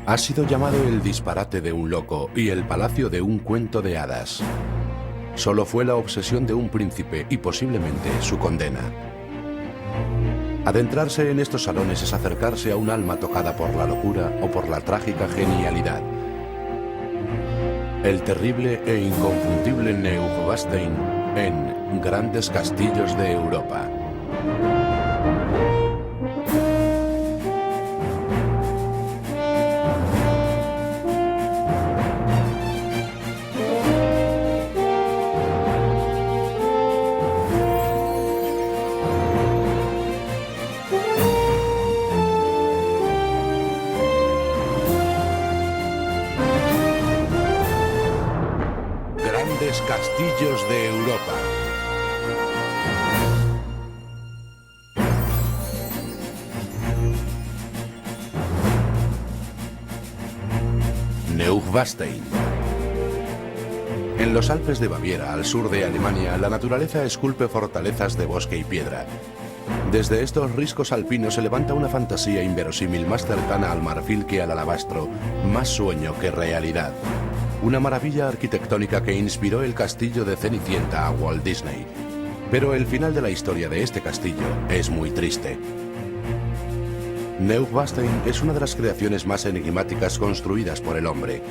Ha sido llamado el disparate de un loco y el palacio de un cuento de hadas. Solo fue la obsesión de un príncipe y posiblemente su condena. Adentrarse en estos salones es acercarse a un alma tocada por la locura o por la trágica genialidad. El terrible e inconfundible Neuschwanstein en Grandes Castillos de Europa. Grandes Castillos de Europa. Neuschwanstein. En los Alpes de Baviera, al sur de Alemania, la naturaleza esculpe fortalezas de bosque y piedra. Desde estos riscos alpinos se levanta una fantasía inverosímil más cercana al marfil que al alabastro, más sueño que realidad. Una maravilla arquitectónica que inspiró el castillo de Cenicienta a Walt Disney. Pero el final de la historia de este castillo es muy triste. Neuschwanstein es una de las creaciones más enigmáticas construidas por el hombre.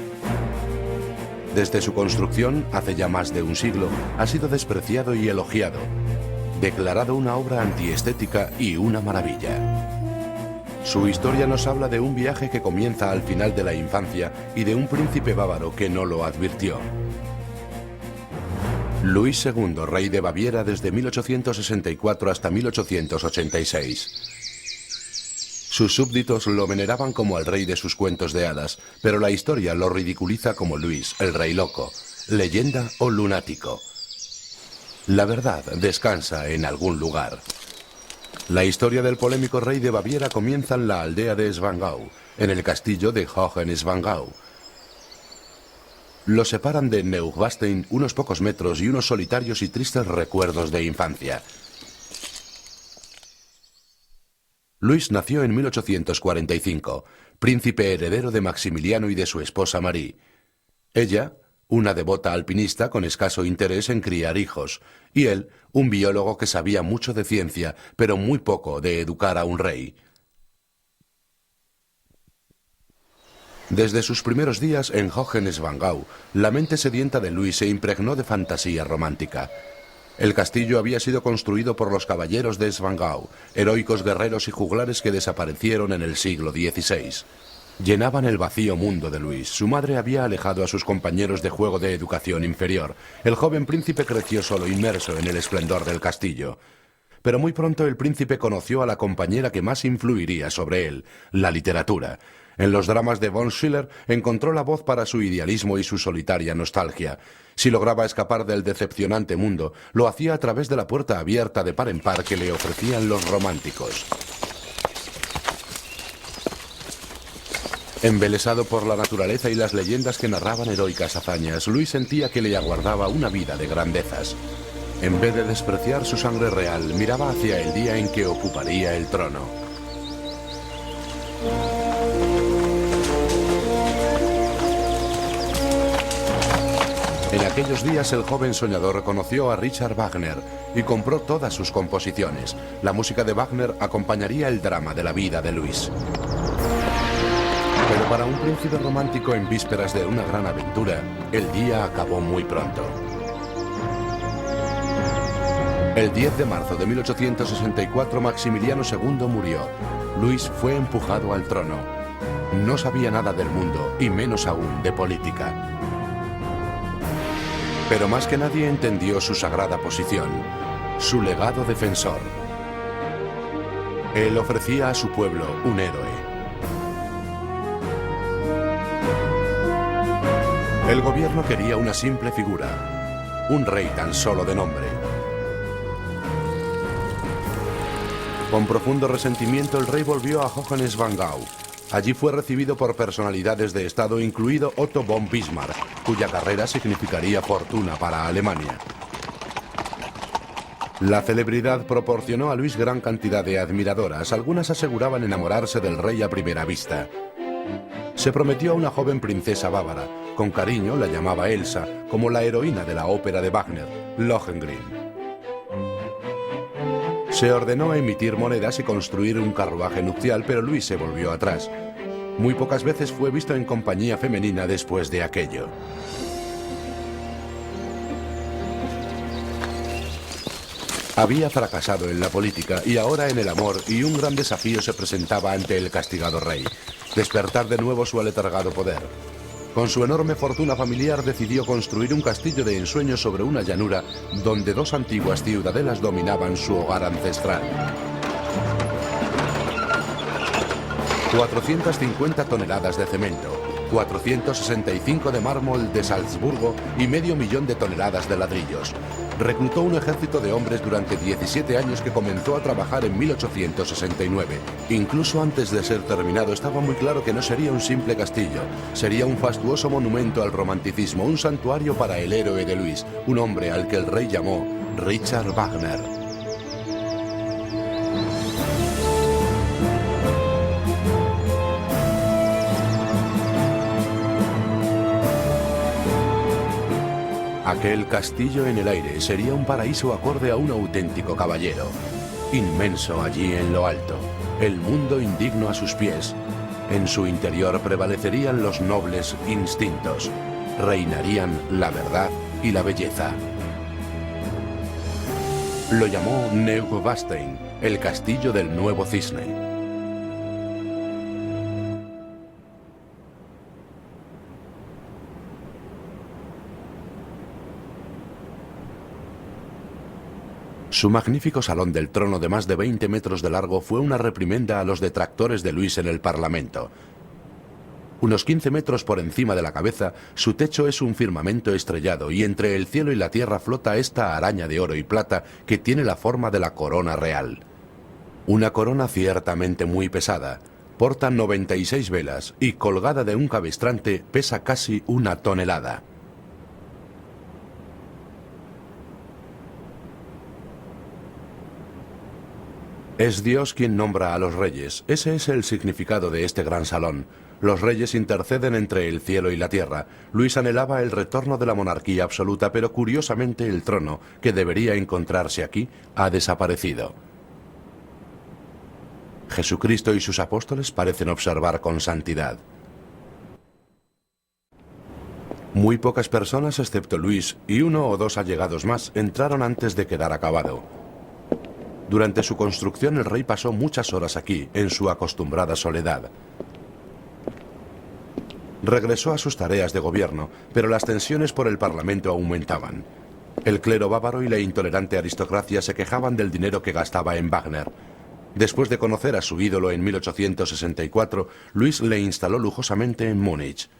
Desde su construcción, hace ya más de un siglo, ha sido despreciado y elogiado, declarado una obra antiestética y una maravilla. Su historia nos habla de un viaje que comienza al final de la infancia y de un príncipe bávaro que no lo advirtió. Luis II, rey de Baviera desde 1864 hasta 1886. Sus súbditos lo veneraban como al rey de sus cuentos de hadas, pero la historia lo ridiculiza como Luis, el rey loco, leyenda o lunático. La verdad descansa en algún lugar. La historia del polémico rey de Baviera comienza en la aldea de Schwangau, en el castillo de Hohenschwangau. Lo separan de Neuschwanstein unos pocos metros y unos solitarios y tristes recuerdos de infancia. Luis nació en 1845, príncipe heredero de Maximiliano y de su esposa Marie. Ella, una devota alpinista con escaso interés en criar hijos, y él, un biólogo que sabía mucho de ciencia, pero muy poco de educar a un rey. Desde sus primeros días en Hohenschwangau, la mente sedienta de Luis se impregnó de fantasía romántica. El castillo había sido construido por los caballeros de Schwangau, heroicos guerreros y juglares que desaparecieron en el siglo XVI. Llenaban el vacío mundo de Luis. Su madre había alejado a sus compañeros de juego de educación inferior. El joven príncipe creció solo, inmerso en el esplendor del castillo. Pero muy pronto el príncipe conoció a la compañera que más influiría sobre él, la literatura. En los dramas de von Schiller encontró la voz para su idealismo y su solitaria nostalgia. Si lograba escapar del decepcionante mundo, lo hacía a través de la puerta abierta de par en par que le ofrecían los románticos. Embelesado por la naturaleza y las leyendas que narraban heroicas hazañas, Luis sentía que le aguardaba una vida de grandezas. En vez de despreciar su sangre real, miraba hacia el día en que ocuparía el trono. En aquellos días el joven soñador conoció a Richard Wagner y compró todas sus composiciones. La música de Wagner acompañaría el drama de la vida de Luis. Pero para un príncipe romántico en vísperas de una gran aventura, el día acabó muy pronto. El 10 de marzo de 1864 Maximiliano II murió. Luis fue empujado al trono. No sabía nada del mundo y menos aún de política. Pero más que nadie entendió su sagrada posición, su legado defensor. Él ofrecía a su pueblo un héroe. El gobierno quería una simple figura, un rey tan solo de nombre. Con profundo resentimiento el rey volvió a Hohenschwangau. Allí fue recibido por personalidades de Estado, incluido Otto von Bismarck, cuya carrera significaría fortuna para Alemania. La celebridad proporcionó a Luis gran cantidad de admiradoras. Algunas aseguraban enamorarse del rey a primera vista. Se prometió a una joven princesa bávara. Con cariño la llamaba Elsa, como la heroína de la ópera de Wagner, Lohengrin. Se ordenó emitir monedas y construir un carruaje nupcial, pero Luis se volvió atrás. Muy pocas veces fue visto en compañía femenina después de aquello. Había fracasado en la política y ahora en el amor, y un gran desafío se presentaba ante el castigado rey: despertar de nuevo su aletargado poder. Con su enorme fortuna familiar decidió construir un castillo de ensueño sobre una llanura donde dos antiguas ciudadelas dominaban su hogar ancestral. 450 toneladas de cemento, 465 de mármol de Salzburgo y 500.000 de toneladas de ladrillos. Reclutó un ejército de hombres durante 17 años que comenzó a trabajar en 1869. Incluso antes de ser terminado estaba muy claro que no sería un simple castillo. Sería un fastuoso monumento al romanticismo, un santuario para el héroe de Luis, un hombre al que el rey llamó Richard Wagner. Aquel castillo en el aire sería un paraíso acorde a un auténtico caballero. Inmenso allí en lo alto, el mundo indigno a sus pies. En su interior prevalecerían los nobles instintos. Reinarían la verdad y la belleza. Lo llamó Neuschwanstein, el castillo del nuevo cisne. Su magnífico salón del trono de más de 20 metros de largo fue una reprimenda a los detractores de Luis en el Parlamento. Unos 15 metros por encima de la cabeza, su techo es un firmamento estrellado y entre el cielo y la tierra flota esta araña de oro y plata que tiene la forma de la corona real. Una corona ciertamente muy pesada. Porta 96 velas y colgada de un cabestrante pesa casi 1 tonelada. Es Dios quien nombra a los reyes. Ese es el significado de este gran salón. Los reyes interceden entre el cielo y la tierra. Luis anhelaba el retorno de la monarquía absoluta, pero curiosamente el trono, que debería encontrarse aquí, ha desaparecido. Jesucristo y sus apóstoles parecen observar con santidad. Muy pocas personas, excepto Luis y 1 o 2 allegados más, entraron antes de quedar acabado. Durante su construcción el rey pasó muchas horas aquí, en su acostumbrada soledad. Regresó a sus tareas de gobierno, pero las tensiones por el Parlamento aumentaban. El clero bávaro y la intolerante aristocracia se quejaban del dinero que gastaba en Wagner. Después de conocer a su ídolo en 1864, Luis le instaló lujosamente en Múnich.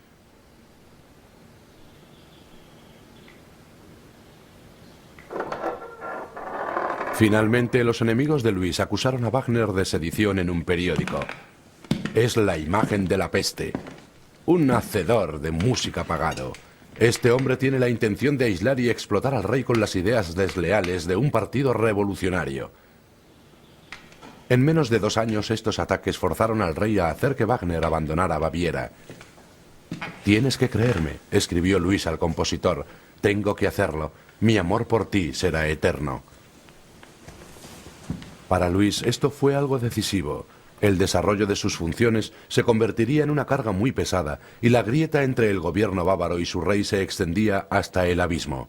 Finalmente, los enemigos de Luis acusaron a Wagner de sedición en un periódico. Es la imagen de la peste. Un hacedor de música pagado. Este hombre tiene la intención de aislar y explotar al rey con las ideas desleales de un partido revolucionario. En menos de 2 años, estos ataques forzaron al rey a hacer que Wagner abandonara Baviera. «Tienes que creerme», escribió Luis al compositor. «Tengo que hacerlo. Mi amor por ti será eterno». Para Luis esto fue algo decisivo. El desarrollo de sus funciones se convertiría en una carga muy pesada y la grieta entre el gobierno bávaro y su rey se extendía hasta el abismo.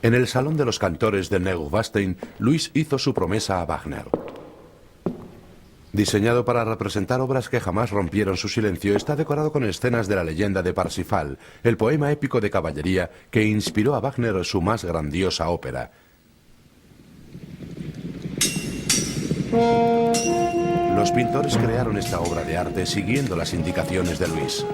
En el Salón de los Cantores de Neuschwanstein, Luis hizo su promesa a Wagner. Diseñado para representar obras que jamás rompieron su silencio, está decorado con escenas de la leyenda de Parsifal, el poema épico de caballería que inspiró a Wagner su más grandiosa ópera. Los pintores crearon esta obra de arte siguiendo las indicaciones de Luis.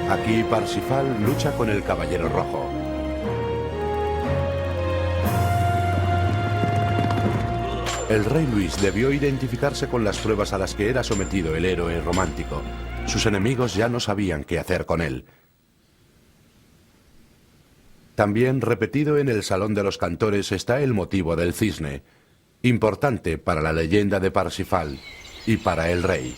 Aquí Parsifal lucha con el Caballero Rojo. El rey Luis debió identificarse con las pruebas a las que era sometido el héroe romántico. Sus enemigos ya no sabían qué hacer con él. También repetido en el Salón de los Cantores está el motivo del cisne, importante para la leyenda de Parsifal y para el rey.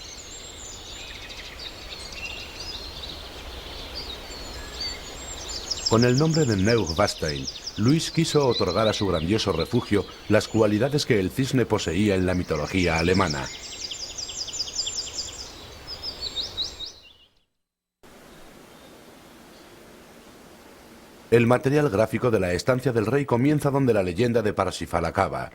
Con el nombre de Neuschwanstein, Luis quiso otorgar a su grandioso refugio las cualidades que el cisne poseía en la mitología alemana. El material gráfico de la estancia del rey comienza donde la leyenda de Parsifal acaba.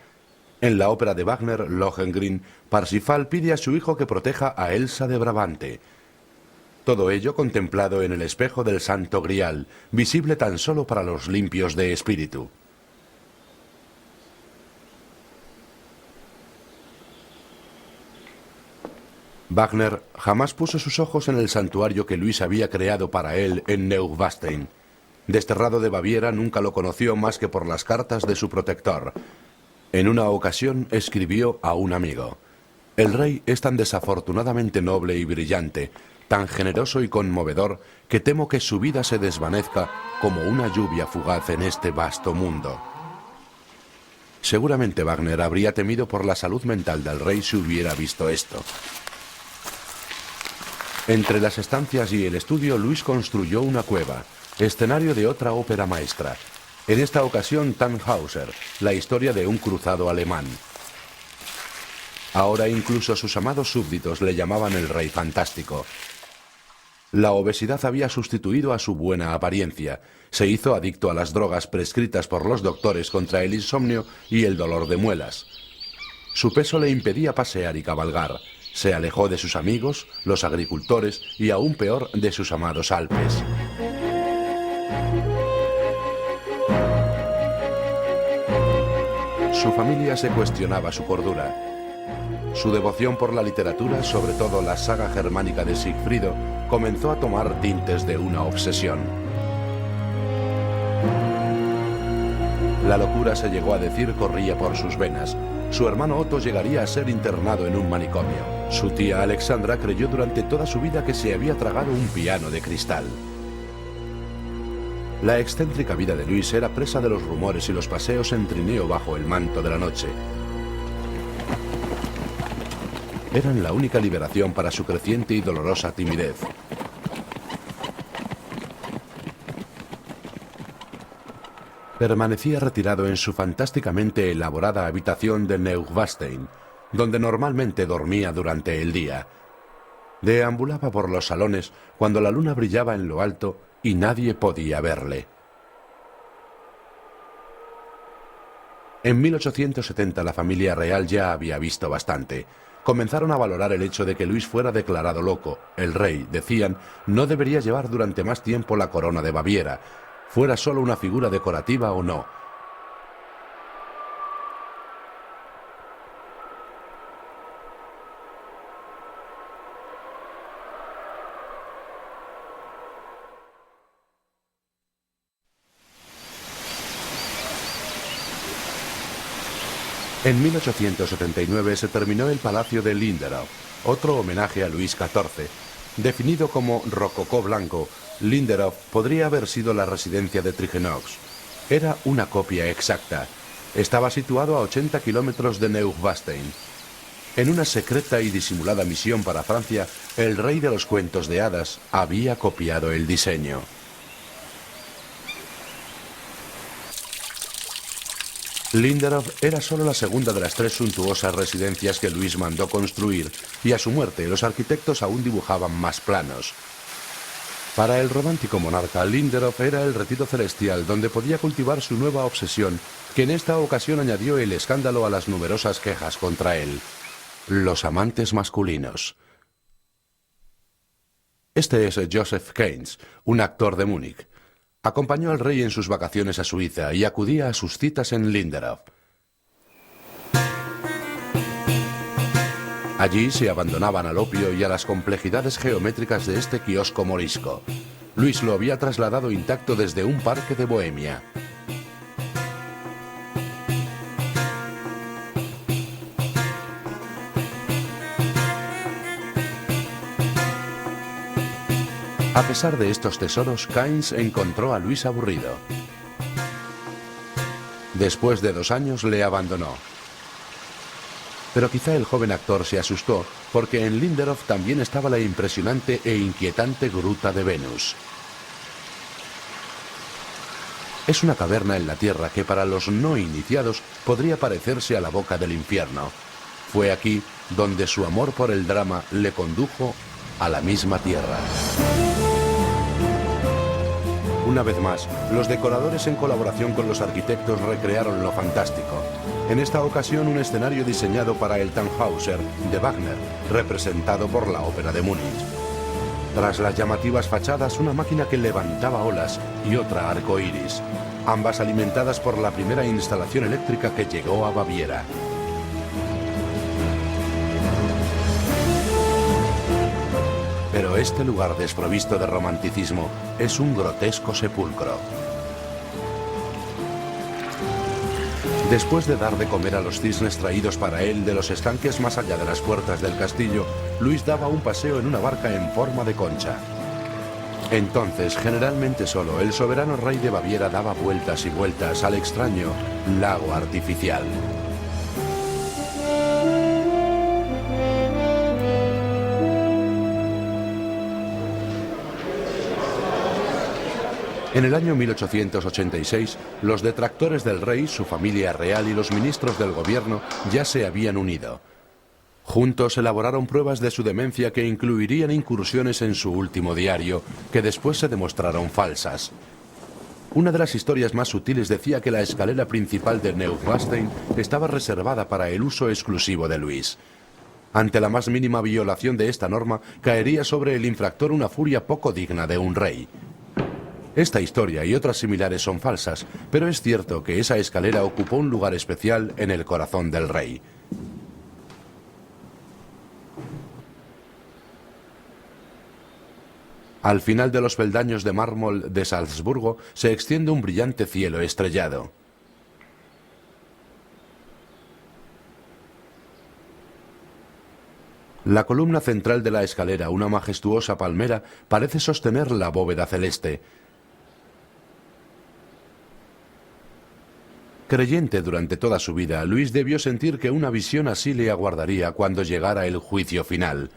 En la ópera de Wagner, Lohengrin, Parsifal pide a su hijo que proteja a Elsa de Brabante. Todo ello contemplado en el espejo del Santo Grial, visible tan solo para los limpios de espíritu. Wagner jamás puso sus ojos en el santuario que Luis había creado para él en Neuschwanstein. Desterrado de Baviera, nunca lo conoció más que por las cartas de su protector. En una ocasión escribió a un amigo: «El rey es tan desafortunadamente noble y brillante, tan generoso y conmovedor, que temo que su vida se desvanezca como una lluvia fugaz en este vasto mundo». Seguramente Wagner habría temido por la salud mental del rey si hubiera visto esto. Entre las estancias y el estudio, Luis construyó una cueva, escenario de otra ópera maestra. En esta ocasión, Tannhäuser, la historia de un cruzado alemán. Ahora incluso sus amados súbditos le llamaban el rey fantástico. La obesidad había sustituido a su buena apariencia. Se hizo adicto a las drogas prescritas por los doctores contra el insomnio y el dolor de muelas. Su peso le impedía pasear y cabalgar. Se alejó de sus amigos, los agricultores y aún peor de sus amados Alpes. Su familia se cuestionaba su cordura. Su devoción por la literatura, sobre todo la saga germánica de Sigfrido, comenzó a tomar tintes de una obsesión. La locura, se llegó a decir, corría por sus venas. Su hermano Otto llegaría a ser internado en un manicomio. Su tía Alexandra creyó durante toda su vida que se había tragado un piano de cristal. La excéntrica vida de Luis era presa de los rumores y los paseos en trineo bajo el manto de la noche. Eran la única liberación para su creciente y dolorosa timidez. Permanecía retirado en su fantásticamente elaborada habitación de Neuschwanstein, donde normalmente dormía durante el día. Deambulaba por los salones cuando la luna brillaba en lo alto y nadie podía verle. En 1870 la familia real ya había visto bastante. Comenzaron a valorar el hecho de que Luis fuera declarado loco. El rey, decían, no debería llevar durante más tiempo la corona de Baviera, fuera solo una figura decorativa o no. En 1879 se terminó el Palacio de Linderhof, otro homenaje a Luis XIV. Definido como rococó blanco, Linderhof podría haber sido la residencia de Trigenox. Era una copia exacta. Estaba situado a 80 kilómetros de Neuschwanstein. En una secreta y disimulada misión para Francia, el rey de los cuentos de hadas había copiado el diseño. Linderhof era solo la segunda de las 3 suntuosas residencias que Luis mandó construir, y a su muerte los arquitectos aún dibujaban más planos. Para el romántico monarca, Linderhof era el retiro celestial donde podía cultivar su nueva obsesión, que en esta ocasión añadió el escándalo a las numerosas quejas contra él: los amantes masculinos. Este es Joseph Keynes, un actor de Múnich. Acompañó al rey en sus vacaciones a Suiza y acudía a sus citas en Linderhof. Allí se abandonaban al opio y a las complejidades geométricas de este kiosco morisco. Luis lo había trasladado intacto desde un parque de Bohemia. A pesar de estos tesoros, Kynes encontró a Luis aburrido. Después de 2 años le abandonó. Pero quizá el joven actor se asustó porque en Lindelof también estaba la impresionante e inquietante Gruta de Venus. Es una caverna en la Tierra que para los no iniciados podría parecerse a la boca del infierno. Fue aquí donde su amor por el drama le condujo a la misma Tierra. Una vez más, los decoradores en colaboración con los arquitectos recrearon lo fantástico. En esta ocasión un escenario diseñado para el Tannhäuser de Wagner, representado por la Ópera de Múnich. Tras las llamativas fachadas, una máquina que levantaba olas y otra arcoíris, ambas alimentadas por la primera instalación eléctrica que llegó a Baviera. Pero este lugar desprovisto de romanticismo es un grotesco sepulcro. Después de dar de comer a los cisnes traídos para él de los estanques más allá de las puertas del castillo, Luis daba un paseo en una barca en forma de concha. Entonces, generalmente solo, el soberano rey de Baviera daba vueltas y vueltas al extraño lago artificial. En el año 1886, los detractores del rey, su familia real y los ministros del gobierno ya se habían unido. Juntos elaboraron pruebas de su demencia que incluirían incursiones en su último diario, que después se demostraron falsas. Una de las historias más sutiles decía que la escalera principal de Neuschwanstein estaba reservada para el uso exclusivo de Luis. Ante la más mínima violación de esta norma, caería sobre el infractor una furia poco digna de un rey. Esta historia y otras similares son falsas, pero es cierto que esa escalera ocupó un lugar especial en el corazón del rey. Al final de los peldaños de mármol de Salzburgo se extiende un brillante cielo estrellado. La columna central de la escalera, una majestuosa palmera, parece sostener la bóveda celeste. Creyente durante toda su vida, Luis debió sentir que una visión así le aguardaría cuando llegara el juicio final.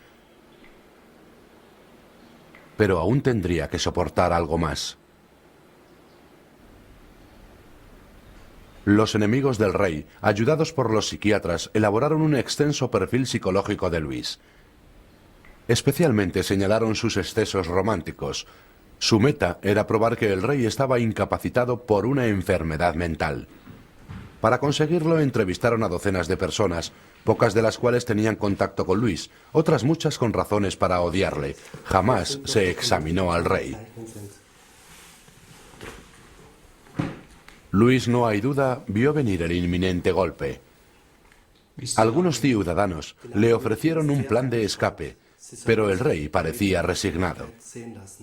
Pero aún tendría que soportar algo más. Los enemigos del rey, ayudados por los psiquiatras, elaboraron un extenso perfil psicológico de Luis. Especialmente señalaron sus excesos románticos. Su meta era probar que el rey estaba incapacitado por una enfermedad mental. Para conseguirlo entrevistaron a docenas de personas, pocas de las cuales tenían contacto con Luis, otras muchas con razones para odiarle. Jamás se examinó al rey. Luis, no hay duda, vio venir el inminente golpe. Algunos ciudadanos le ofrecieron un plan de escape, pero el rey parecía resignado.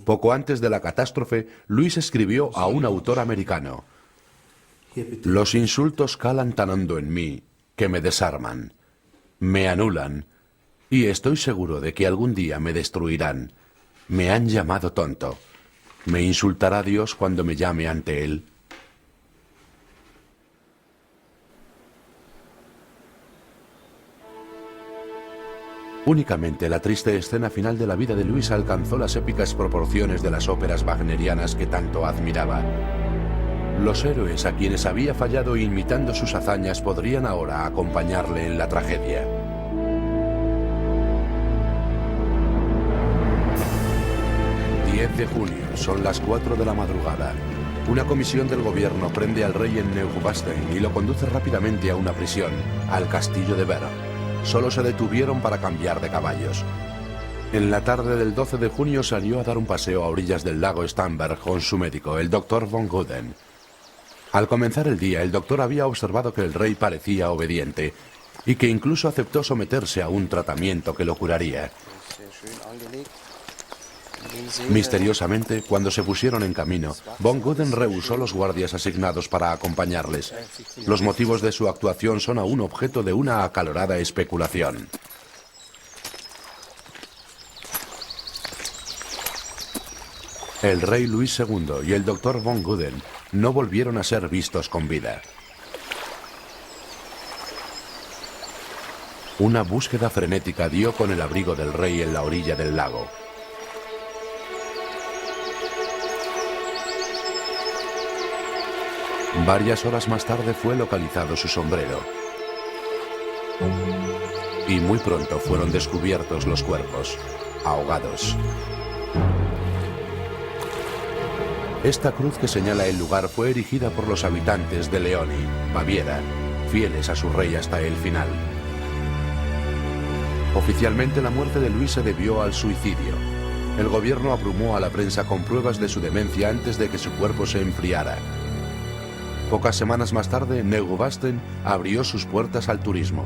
Poco antes de la catástrofe, Luis escribió a un autor americano: «Los insultos calan tan hondo en mí que me desarman, me anulan, y estoy seguro de que algún día me destruirán. Me han llamado tonto. ¿Me insultará Dios cuando me llame ante él?» Únicamente la triste escena final de la vida de Luis alcanzó las épicas proporciones de las óperas wagnerianas que tanto admiraba. Los héroes a quienes había fallado imitando sus hazañas podrían ahora acompañarle en la tragedia. De junio, son las 4 de la madrugada. Una comisión del gobierno prende al rey en Neuschwanstein y lo conduce rápidamente a una prisión, al castillo de Berg. Solo se detuvieron para cambiar de caballos. En la tarde del 12 de junio salió a dar un paseo a orillas del lago Starnberg con su médico, el doctor von Guden. Al comenzar el día, el doctor había observado que el rey parecía obediente y que incluso aceptó someterse a un tratamiento que lo curaría. Misteriosamente, cuando se pusieron en camino, von Guden rehusó los guardias asignados para acompañarles. Los motivos de su actuación son aún objeto de una acalorada especulación. El rey Luis II y el doctor von Guden no volvieron a ser vistos con vida. Una búsqueda frenética dio con el abrigo del rey en la orilla del lago. Varias horas más tarde fue localizado su sombrero. Y muy pronto fueron descubiertos los cuerpos, ahogados. Esta cruz que señala el lugar fue erigida por los habitantes de Leoni, Baviera, fieles a su rey hasta el final. Oficialmente la muerte de Luis se debió al suicidio. El gobierno abrumó a la prensa con pruebas de su demencia antes de que su cuerpo se enfriara. Pocas semanas más tarde, Neubasten abrió sus puertas al turismo.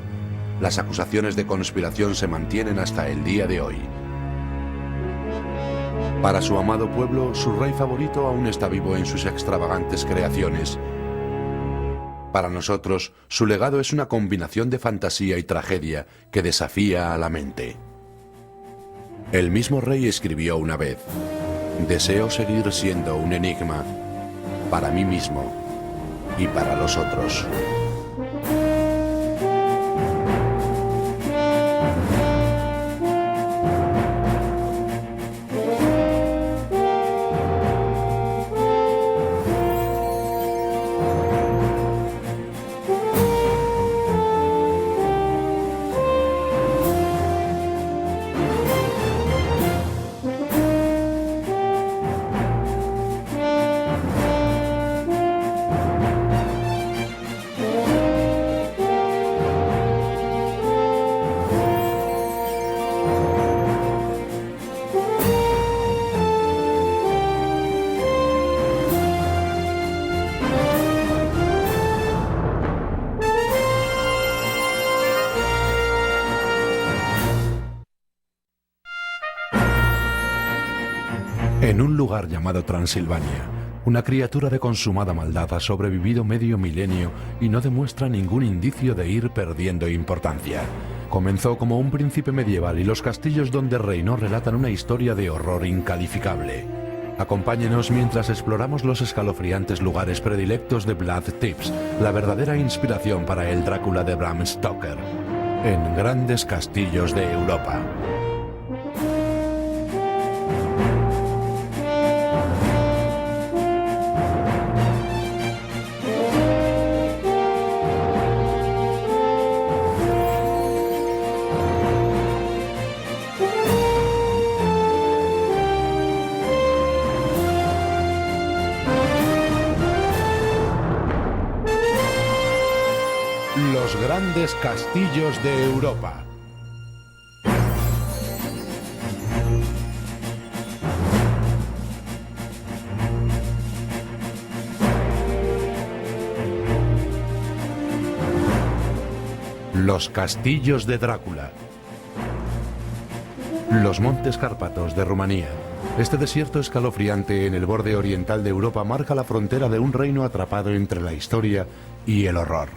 Las acusaciones de conspiración se mantienen hasta el día de hoy. Para su amado pueblo, su rey favorito aún está vivo en sus extravagantes creaciones. Para nosotros, su legado es una combinación de fantasía y tragedia que desafía a la mente. El mismo rey escribió una vez: «Deseo seguir siendo un enigma para mí mismo y para los otros». En un lugar llamado Transilvania, una criatura de consumada maldad ha sobrevivido medio milenio y no demuestra ningún indicio de ir perdiendo importancia. Comenzó como un príncipe medieval y los castillos donde reinó relatan una historia de horror incalificable. Acompáñenos mientras exploramos los escalofriantes lugares predilectos de Blood Tips, la verdadera inspiración para el Drácula de Bram Stoker, en grandes castillos de Europa. Los grandes castillos de Europa. Los castillos de Drácula. Los montes Cárpatos de Rumanía. Este desierto escalofriante en el borde oriental de Europa marca la frontera de un reino atrapado entre la historia y el horror.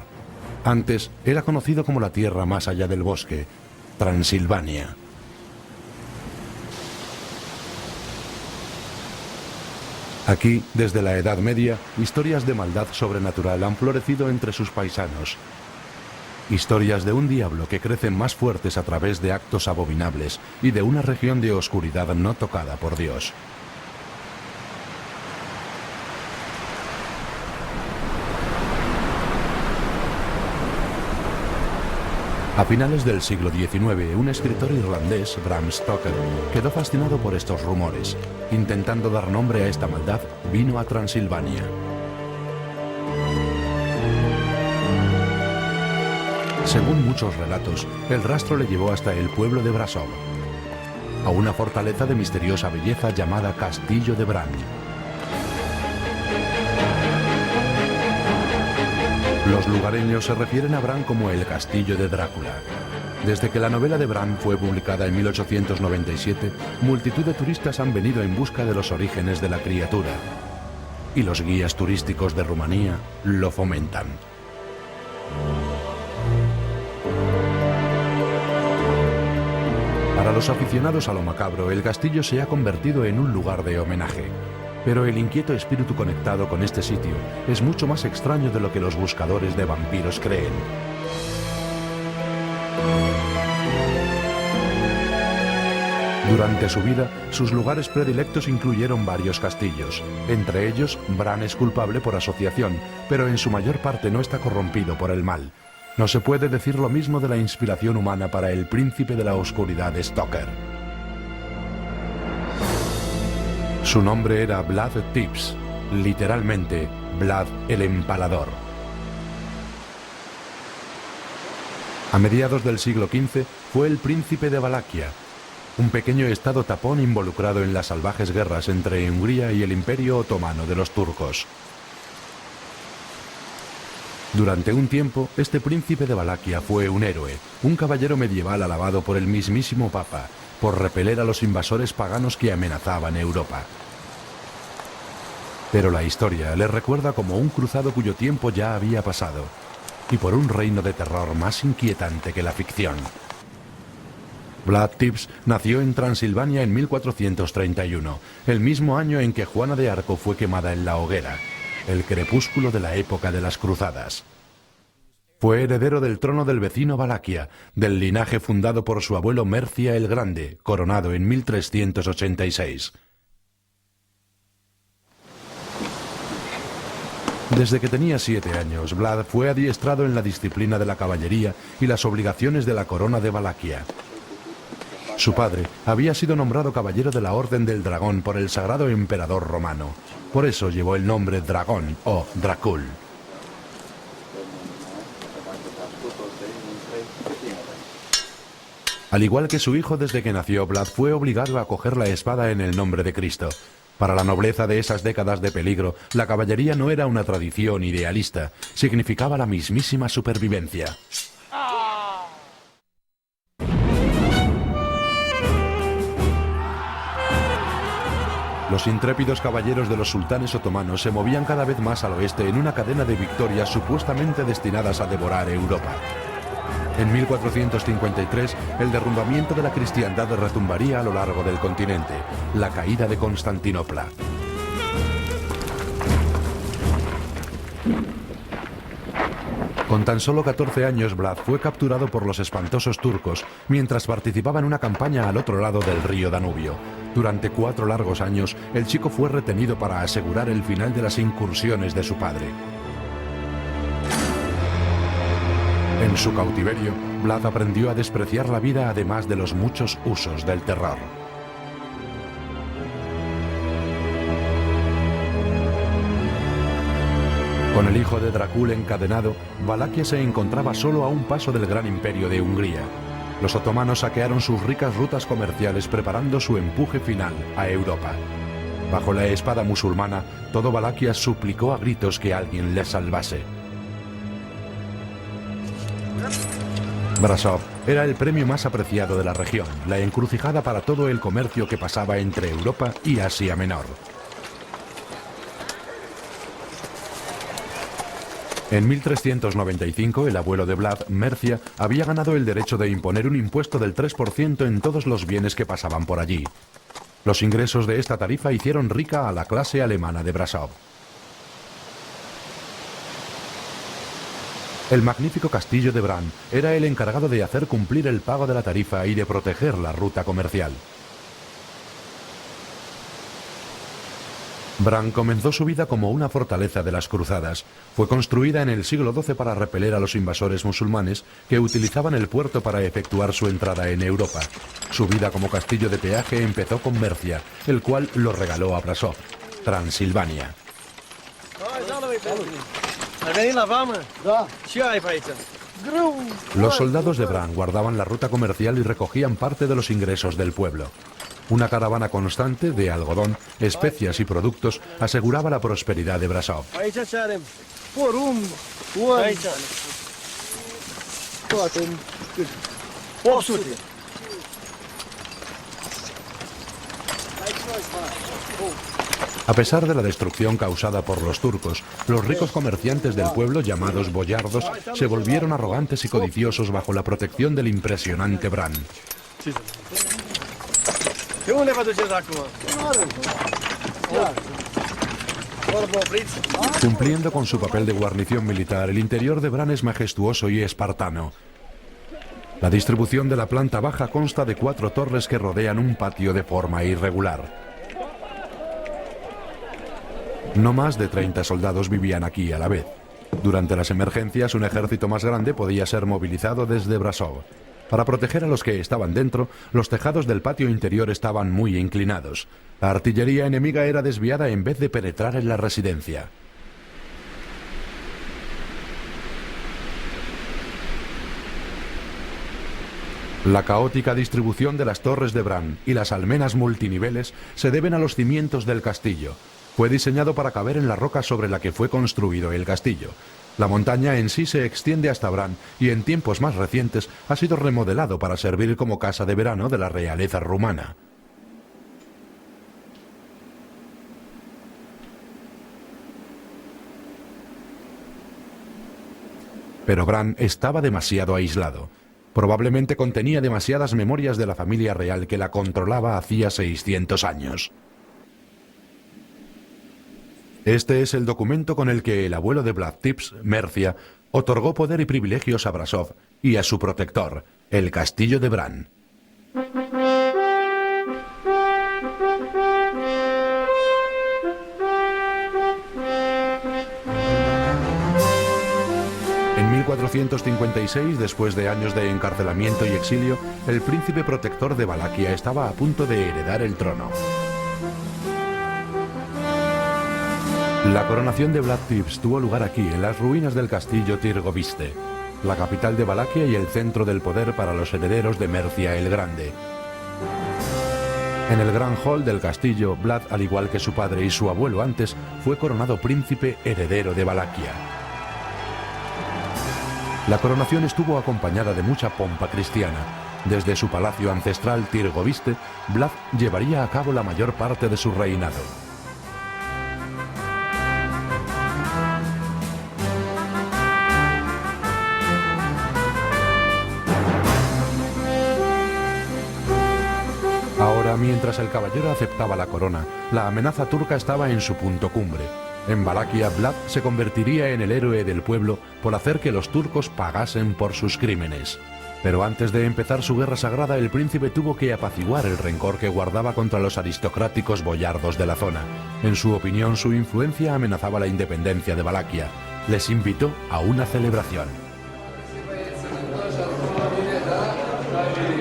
Antes era conocido como la tierra más allá del bosque, Transilvania. Aquí, desde la Edad Media, historias de maldad sobrenatural han florecido entre sus paisanos. Historias de un diablo que crecen más fuertes a través de actos abominables y de una región de oscuridad no tocada por Dios. A finales del siglo XIX, un escritor irlandés, Bram Stoker, quedó fascinado por estos rumores. Intentando dar nombre a esta maldad, vino a Transilvania. Según muchos relatos, el rastro le llevó hasta el pueblo de Brasov, a una fortaleza de misteriosa belleza llamada Castillo de Bran. Los lugareños se refieren a Bran como el Castillo de Drácula. Desde que la novela de Bran fue publicada en 1897, multitud de turistas han venido en busca de los orígenes de la criatura. Y los guías turísticos de Rumanía lo fomentan. Para Para los aficionados a lo macabro, el castillo se ha convertido en un lugar de homenaje. Pero el inquieto espíritu conectado con este sitio es mucho más extraño de lo que los buscadores de vampiros creen. Durante su vida, sus lugares predilectos incluyeron varios castillos. Entre ellos, Bran es culpable por asociación, pero en su mayor parte no está corrompido por el mal. No se puede decir lo mismo de la inspiración humana para el príncipe de la oscuridad Stoker. Su nombre era Vlad Tepes, literalmente, Vlad el Empalador. A mediados del siglo XV fue el príncipe de Valaquia, un pequeño estado tapón involucrado en las salvajes guerras entre Hungría y el Imperio Otomano de los turcos. Durante un tiempo, este príncipe de Valaquia fue un héroe, un caballero medieval alabado por el mismísimo Papa, por repeler a los invasores paganos que amenazaban Europa. Pero la historia le recuerda como un cruzado cuyo tiempo ya había pasado, y por un reino de terror más inquietante que la ficción. Vlad Tepes nació en Transilvania en 1431, el mismo año en que Juana de Arco fue quemada en la hoguera, el crepúsculo de la época de las cruzadas. Fue heredero del trono del vecino Valaquia, del linaje fundado por su abuelo Mercia el Grande, coronado en 1386. Desde que tenía 7 años, Vlad fue adiestrado en la disciplina de la caballería y las obligaciones de la corona de Valaquia. Su padre había sido nombrado caballero de la Orden del Dragón por el sagrado emperador romano. Por eso llevó el nombre Dragón o Dracul. Al igual que su hijo, desde que nació, Vlad fue obligado a coger la espada en el nombre de Cristo. Para la nobleza de esas décadas de peligro, la caballería no era una tradición idealista, significaba la mismísima supervivencia. Los intrépidos caballeros de los sultanes otomanos se movían cada vez más al oeste en una cadena de victorias supuestamente destinadas a devorar Europa. En 1453, el derrumbamiento de la cristiandad retumbaría a lo largo del continente, la caída de Constantinopla. Con tan solo 14 años, Vlad fue capturado por los espantosos turcos mientras participaba en una campaña al otro lado del río Danubio. Durante 4 largos años, el chico fue retenido para asegurar el final de las incursiones de su padre. En su cautiverio, Vlad aprendió a despreciar la vida además de los muchos usos del terror. Con el hijo de Dracul encadenado, Valaquia se encontraba solo a un paso del gran imperio de Hungría. Los otomanos saquearon sus ricas rutas comerciales preparando su empuje final a Europa. Bajo la espada musulmana, todo Valaquia suplicó a gritos que alguien les salvase. Brasov era el premio más apreciado de la región, la encrucijada para todo el comercio que pasaba entre Europa y Asia Menor. En 1395, el abuelo de Vlad, Mercia, había ganado el derecho de imponer un impuesto del 3% en todos los bienes que pasaban por allí. Los ingresos de esta tarifa hicieron rica a la clase alemana de Brasov. El magnífico castillo de Bran era el encargado de hacer cumplir el pago de la tarifa y de proteger la ruta comercial. Bran comenzó su vida como una fortaleza de las cruzadas. Fue construida en el siglo XII para repeler a los invasores musulmanes que utilizaban el puerto para efectuar su entrada en Europa. Su vida como castillo de peaje empezó con Mercia, el cual lo regaló a Brasov, Transilvania. Los soldados de Bran guardaban la ruta comercial y recogían parte de los ingresos del pueblo. Una caravana constante de algodón, especias y productos aseguraba la prosperidad de Brasov. A pesar de la destrucción causada por los turcos, los ricos comerciantes del pueblo, llamados boyardos, se volvieron arrogantes y codiciosos bajo la protección del impresionante Bran. Cumpliendo con su papel de guarnición militar, el interior de Bran es majestuoso y espartano. La distribución de la planta baja consta de 4 torres que rodean un patio de forma irregular. No más de 30 soldados vivían aquí a la vez. Durante las emergencias, un ejército más grande podía ser movilizado desde Brasov. Para proteger a los que estaban dentro, los tejados del patio interior estaban muy inclinados. La artillería enemiga era desviada en vez de penetrar en la residencia. La caótica distribución de las torres de Bran y las almenas multiniveles se deben a los cimientos del castillo. Fue diseñado para caber en la roca sobre la que fue construido el castillo. La montaña en sí se extiende hasta Bran y en tiempos más recientes ha sido remodelado para servir como casa de verano de la realeza rumana. Pero Bran estaba demasiado aislado. Probablemente contenía demasiadas memorias de la familia real que la controlaba hacía 600 años. Este es el documento con el que el abuelo de Vlad Tepes, Mercia, otorgó poder y privilegios a Brasov y a su protector, el castillo de Bran. En 1456, después de años de encarcelamiento y exilio, el príncipe protector de Valaquia estaba a punto de heredar el trono. La coronación de Vlad Tepes tuvo lugar aquí, en las ruinas del castillo Tirgoviste, la capital de Valaquia y el centro del poder para los herederos de Mercia el Grande. En el gran hall del castillo, Vlad, al igual que su padre y su abuelo antes, fue coronado príncipe heredero de Valaquia. La coronación estuvo acompañada de mucha pompa cristiana. Desde su palacio ancestral Tirgoviste, Vlad llevaría a cabo la mayor parte de su reinado. Ahora, mientras el caballero aceptaba la corona, la amenaza turca estaba en su punto cumbre. En Valaquia, Vlad se convertiría en el héroe del pueblo por hacer que los turcos pagasen por sus crímenes. Pero antes de empezar su guerra sagrada, el príncipe tuvo que apaciguar el rencor que guardaba contra los aristocráticos boyardos de la zona. En su opinión, su influencia amenazaba la independencia de Valaquia. Les invitó a una celebración.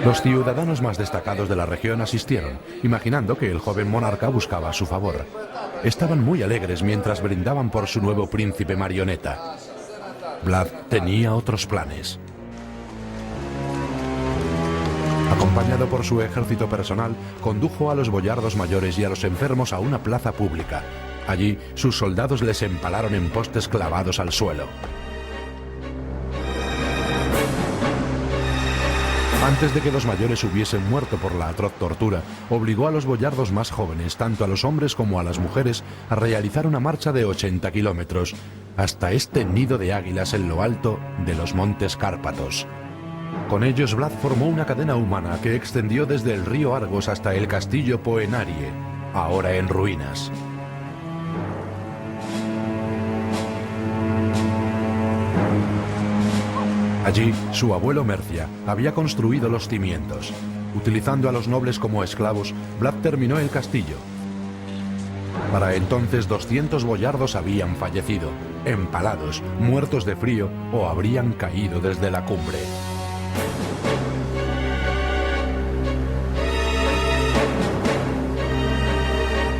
Los ciudadanos más destacados de la región asistieron, imaginando que el joven monarca buscaba su favor. Estaban muy alegres mientras brindaban por su nuevo príncipe marioneta. Vlad tenía otros planes. Acompañado por su ejército personal, condujo a los boyardos mayores y a los enfermos a una plaza pública. Allí, sus soldados les empalaron en postes clavados al suelo. Antes de que los mayores hubiesen muerto por la atroz tortura, obligó a los boyardos más jóvenes, tanto a los hombres como a las mujeres, a realizar una marcha de 80 kilómetros, hasta este nido de águilas en lo alto de los montes Cárpatos. Con ellos, Vlad formó una cadena humana que extendió desde el río Argos hasta el castillo Poenarie, ahora en ruinas. Allí, su abuelo Mercia había construido los cimientos. Utilizando a los nobles como esclavos, Vlad terminó el castillo. Para entonces 200 boyardos habían fallecido, empalados, muertos de frío o habrían caído desde la cumbre.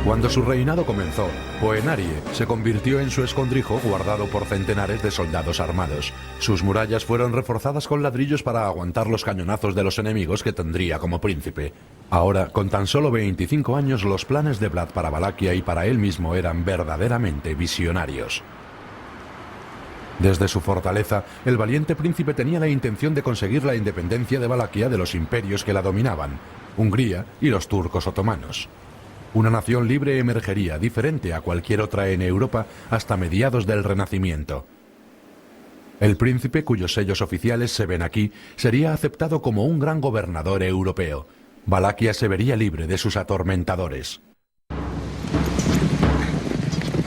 Cuando su reinado comenzó, Poenarie se convirtió en su escondrijo guardado por centenares de soldados armados. Sus murallas fueron reforzadas con ladrillos para aguantar los cañonazos de los enemigos que tendría como príncipe. Ahora, con tan solo 25 años, los planes de Vlad para Valaquia y para él mismo eran verdaderamente visionarios. Desde su fortaleza, el valiente príncipe tenía la intención de conseguir la independencia de Valaquia de los imperios que la dominaban, Hungría y los turcos otomanos. Una nación libre emergería, diferente a cualquier otra en Europa, hasta mediados del Renacimiento. El príncipe, cuyos sellos oficiales se ven aquí, sería aceptado como un gran gobernador europeo. Valaquia se vería libre de sus atormentadores.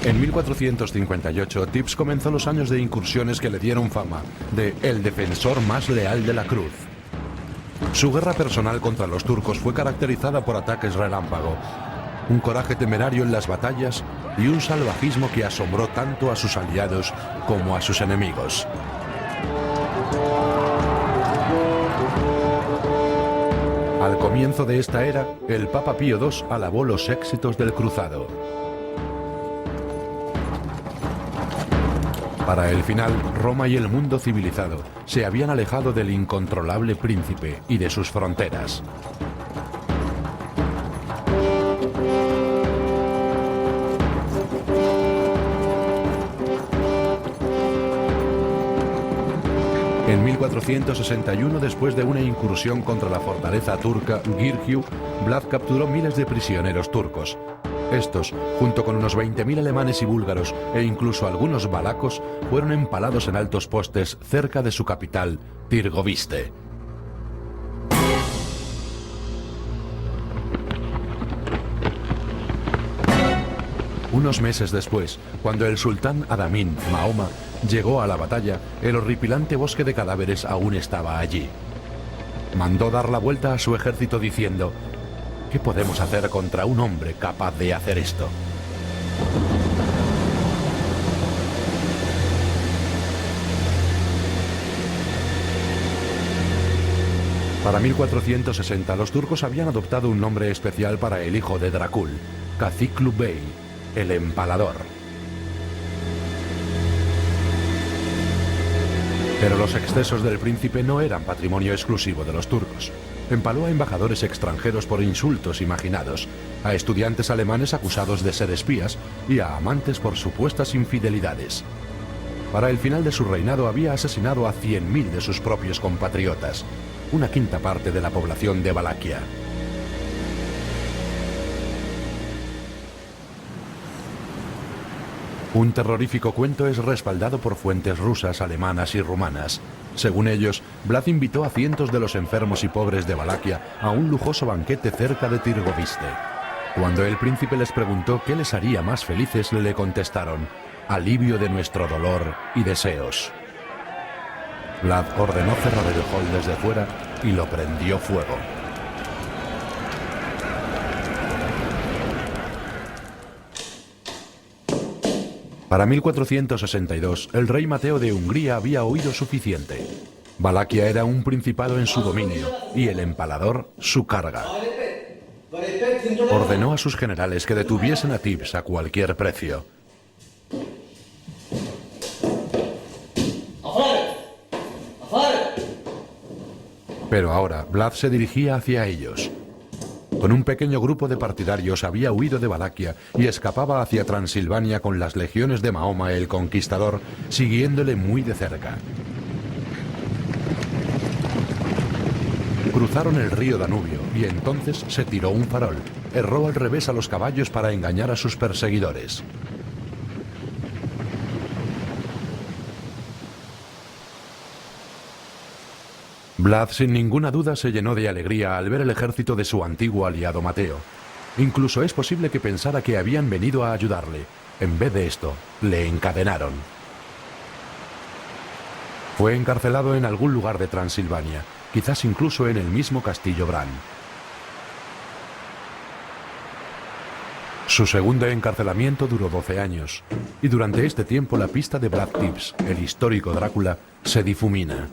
En 1458, Tibbs comenzó los años de incursiones que le dieron fama de el defensor más leal de la cruz. Su guerra personal contra los turcos fue caracterizada por ataques relámpago, un coraje temerario en las batallas y un salvajismo que asombró tanto a sus aliados como a sus enemigos. Al comienzo de esta era, el Papa Pío II alabó los éxitos del cruzado. Para el final, Roma y el mundo civilizado se habían alejado del incontrolable príncipe y de sus fronteras. En 1461, después de una incursión contra la fortaleza turca Girgeu, Vlad capturó miles de prisioneros turcos. Estos, junto con unos 20.000 alemanes y búlgaros e incluso algunos valacos, fueron empalados en altos postes cerca de su capital, Tirgoviste. Unos meses después, cuando el sultán Adamín, Mahoma, llegó a la batalla, el horripilante bosque de cadáveres aún estaba allí. Mandó dar la vuelta a su ejército diciendo: ¿qué podemos hacer contra un hombre capaz de hacer esto? Para 1460, los turcos habían adoptado un nombre especial para el hijo de Drakul, Kaziklu Bey, el empalador. Pero los excesos del príncipe no eran patrimonio exclusivo de los turcos. Empaló a embajadores extranjeros por insultos imaginados, a estudiantes alemanes acusados de ser espías y a amantes por supuestas infidelidades. Para el final de su reinado había asesinado a 100.000 de sus propios compatriotas, una quinta parte de la población de Valaquia. Un terrorífico cuento es respaldado por fuentes rusas, alemanas y rumanas. Según ellos, Vlad invitó a cientos de los enfermos y pobres de Valaquia a un lujoso banquete cerca de Tirgoviste. Cuando el príncipe les preguntó qué les haría más felices, le contestaron: alivio de nuestro dolor y deseos. Vlad ordenó cerrar el hall desde fuera y lo prendió fuego. Para 1462, el rey Mateo de Hungría había oído suficiente. Valaquia era un principado en su dominio y el empalador su carga. Ordenó a sus generales que detuviesen a Tibbs a cualquier precio. Pero ahora Vlad se dirigía hacia ellos. Con un pequeño grupo de partidarios había huido de Valaquia y escapaba hacia Transilvania con las legiones de Mahoma el Conquistador, siguiéndole muy de cerca. Cruzaron el río Danubio y entonces se tiró un farol. Erró al revés a los caballos para engañar a sus perseguidores. Vlad sin ninguna duda se llenó de alegría al ver el ejército de su antiguo aliado Mateo. Incluso es posible que pensara que habían venido a ayudarle. En vez de esto, le encadenaron. Fue encarcelado en algún lugar de Transilvania, quizás incluso en el mismo castillo Bran. Su segundo encarcelamiento duró 12 años, y durante este tiempo la pista de Vlad Tibbs, el histórico Drácula, se difumina.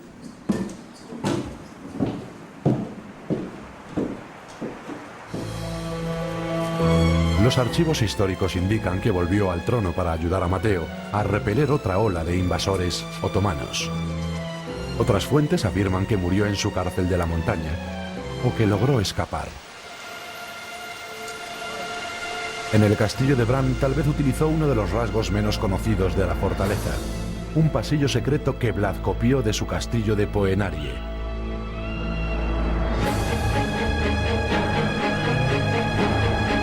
Los archivos históricos indican que volvió al trono para ayudar a Mateo a repeler otra ola de invasores otomanos. Otras fuentes afirman que murió en su cárcel de la montaña o que logró escapar. En el castillo de Bran tal vez utilizó uno de los rasgos menos conocidos de la fortaleza, un pasillo secreto que Vlad copió de su castillo de Poenarie.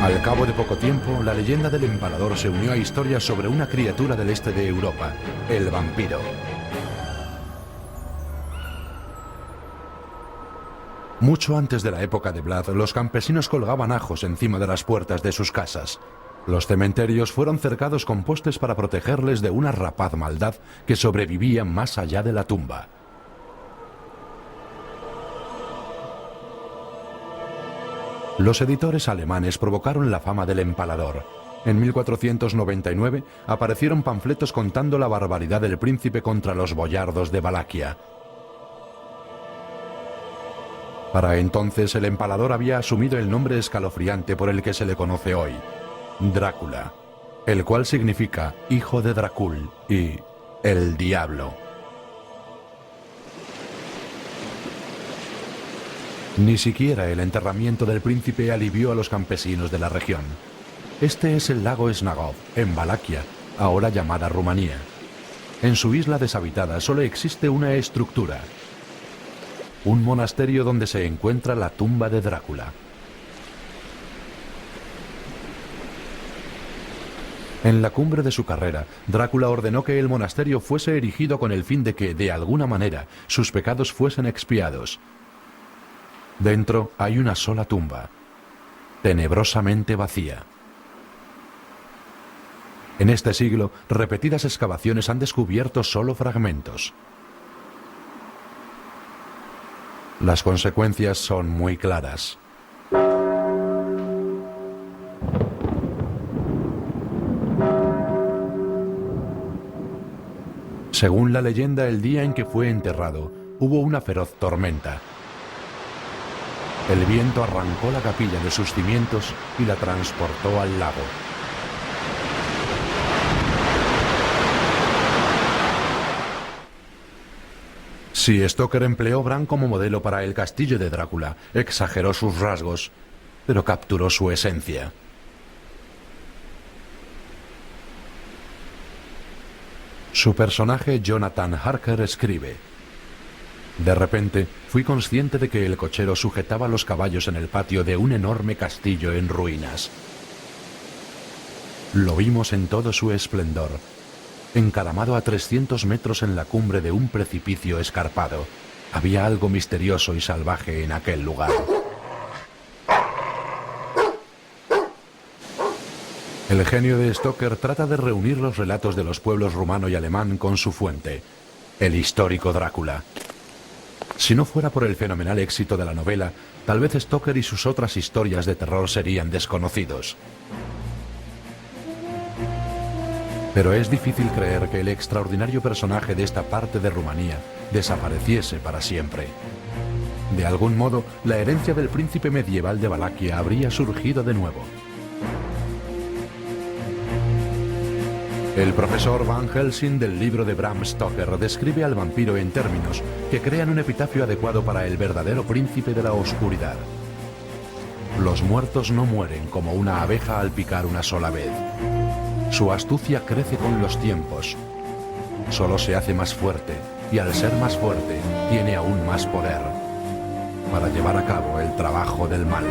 Al cabo de poco tiempo, la leyenda del empalador se unió a historias sobre una criatura del este de Europa, el vampiro. Mucho antes de la época de Vlad, los campesinos colgaban ajos encima de las puertas de sus casas. Los cementerios fueron cercados con postes para protegerles de una rapaz maldad que sobrevivía más allá de la tumba. Los editores alemanes provocaron la fama del empalador. En 1499 aparecieron panfletos contando la barbaridad del príncipe contra los boyardos de Valaquia. Para entonces el empalador había asumido el nombre escalofriante por el que se le conoce hoy, Drácula, el cual significa hijo de Dracul y el diablo. Ni siquiera el enterramiento del príncipe alivió a los campesinos de la región. Este es el lago Snagov, en Valaquia, ahora llamada Rumanía. En su isla deshabitada solo existe una estructura: un monasterio donde se encuentra la tumba de Drácula. En la cumbre de su carrera, Drácula ordenó que el monasterio fuese erigido con el fin de que, de alguna manera, sus pecados fuesen expiados. Dentro hay una sola tumba, tenebrosamente vacía. En este siglo, repetidas excavaciones han descubierto solo fragmentos. Las consecuencias son muy claras. Según la leyenda, el día en que fue enterrado, hubo una feroz tormenta. El viento arrancó la capilla de sus cimientos y la transportó al lago. Si Stoker empleó Bran como modelo para el castillo de Drácula, exageró sus rasgos, pero capturó su esencia. Su personaje Jonathan Harker escribe: de repente fui consciente de que el cochero sujetaba los caballos en el patio de un enorme castillo en ruinas. Lo vimos en todo su esplendor, encaramado a 300 metros en la cumbre de un precipicio escarpado. Había algo misterioso y salvaje en aquel lugar. El genio de Stoker trata de reunir los relatos de los pueblos rumano y alemán con su fuente, el histórico Drácula. Si no fuera por el fenomenal éxito de la novela, tal vez Stoker y sus otras historias de terror serían desconocidos. Pero es difícil creer que el extraordinario personaje de esta parte de Rumanía desapareciese para siempre. De algún modo, la herencia del príncipe medieval de Valaquia habría surgido de nuevo. El profesor Van Helsing del libro de Bram Stoker describe al vampiro en términos que crean un epitafio adecuado para el verdadero príncipe de la oscuridad. Los muertos no mueren como una abeja al picar una sola vez. Su astucia crece con los tiempos. Solo se hace más fuerte, y al ser más fuerte, tiene aún más poder para llevar a cabo el trabajo del mal.